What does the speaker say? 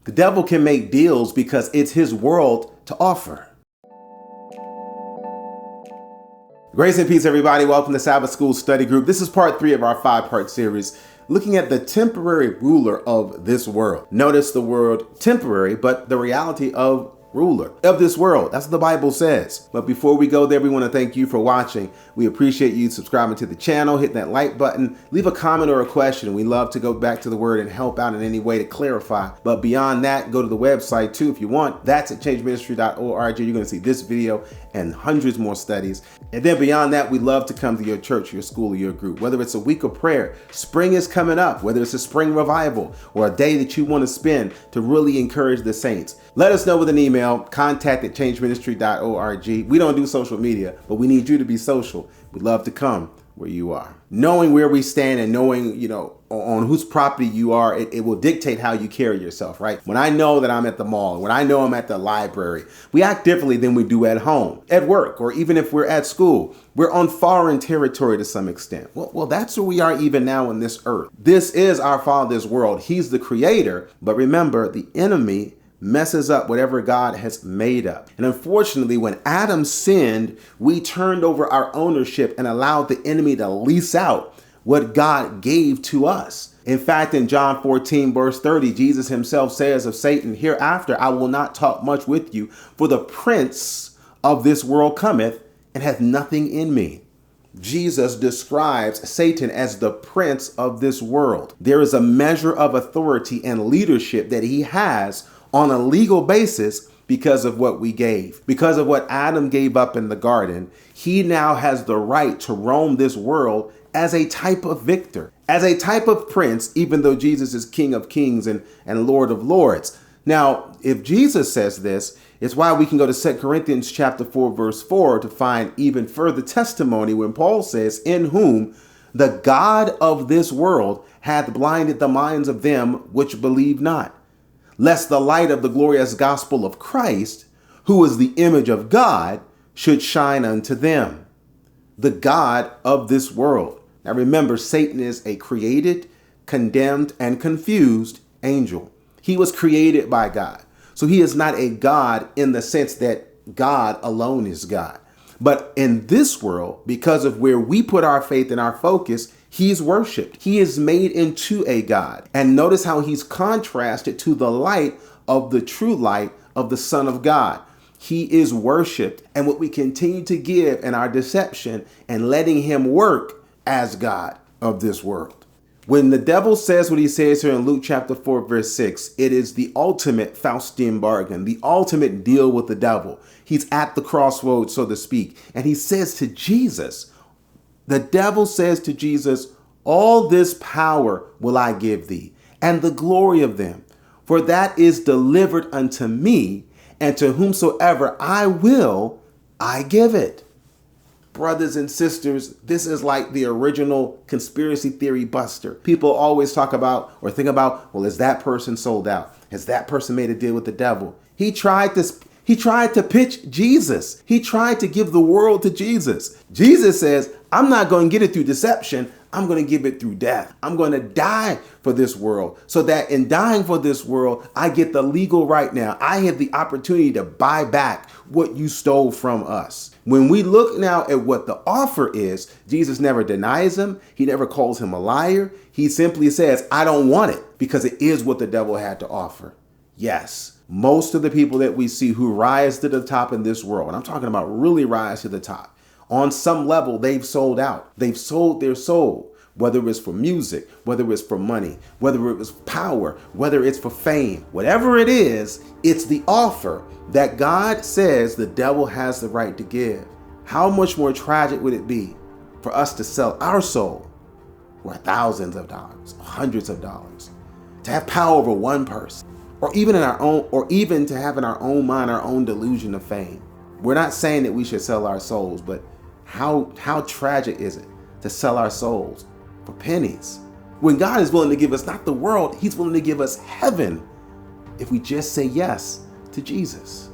The devil can make deals because it's his world to offer. Grace and peace, everybody. Welcome to Sabbath School Study Group. This is part 3 of our 5-part series looking at the temporary ruler of this world. Notice the word temporary, but the reality of ruler of this world. That's what the Bible says. But before we go there, we want to thank you for watching. We appreciate you subscribing to the channel, hitting that like button, leave a comment or a question. We love to go back to the word and help out in any way to clarify. But beyond that, go to the website too if you want. That's at changeministry.org. You're going to see this video and hundreds more studies. And then beyond that, we love to come to your church, your school, or your group. Whether it's a week of prayer, spring is coming up, whether it's a spring revival or a day that you want to spend to really encourage the saints. Let us know with an email, contact@changeministry.org. We don't do social media, but we need you to be social. We'd love to come where you are. Knowing where we stand and knowing, on whose property you are, it will dictate how you carry yourself, right? When I know that I'm at the mall, when I know I'm at the library, we act differently than we do at home, at work, or even if we're at school. We're on foreign territory to some extent. Well, that's where we are even now on this earth. This is our Father's world. He's the creator, but remember, the enemy messes up whatever God has made up. And unfortunately, when Adam sinned, we turned over our ownership and allowed the enemy to lease out what God gave to us. In fact, in John 14, verse 30, Jesus himself says of Satan, "Hereafter I will not talk much with you, for the prince of this world cometh and hath nothing in me." Jesus describes Satan as the prince of this world. There is a measure of authority and leadership that he has on a legal basis because of what we gave. Because of what Adam gave up in the garden, he now has the right to roam this world as a type of victor, as a type of prince, even though Jesus is King of Kings and Lord of Lords. Now, if Jesus says this, it's why we can go to 2 Corinthians chapter 4, verse 4 to find even further testimony when Paul says, "In whom the God of this world hath blinded the minds of them which believe not, lest the light of the glorious gospel of Christ, who is the image of God, should shine unto them." The God of this world. Now remember, Satan is a created, condemned, and confused angel. He was created by God. So he is not a God in the sense that God alone is God. But in this world, because of where we put our faith and our focus, he's worshiped. He is made into a God. And notice how he's contrasted to the light of the true light of the Son of God. He is worshiped. And what we continue to give in our deception and letting him work as God of this world. When the devil says what he says here in Luke chapter 4, verse 6, it is the ultimate Faustian bargain, the ultimate deal with the devil. He's at the crossroads, so to speak. And he says to Jesus, the devil says to Jesus, "All this power will I give thee, and the glory of them, for that is delivered unto me, and to whomsoever I will, I give it." Brothers and sisters, this is like the original conspiracy theory buster. People always talk about or think about, well, is that person sold out? Has that person made a deal with the devil? He tried to pitch Jesus. He tried to give the world to Jesus. Jesus says, "I'm not going to get it through deception. I'm going to give it through death. I'm going to die for this world so that in dying for this world, I get the legal right now. I have the opportunity to buy back what you stole from us." When we look now at what the offer is, Jesus never denies him. He never calls him a liar. He simply says, "I don't want it," because it is what the devil had to offer. Yes, most of the people that we see who rise to the top in this world, and I'm talking about really rise to the top, on some level, they've sold out. They've sold their soul, whether it's for music, whether it's for money, whether it was power, whether it's for fame, whatever it is, it's the offer that God says the devil has the right to give. How much more tragic would it be for us to sell our soul for thousands of dollars, hundreds of dollars, to have power over one person, or even to have in our own mind, our own delusion of fame? We're not saying that we should sell our souls, but how tragic is it to sell our souls for pennies when God is willing to give us not the world, he's willing to give us heaven if we just say yes to Jesus.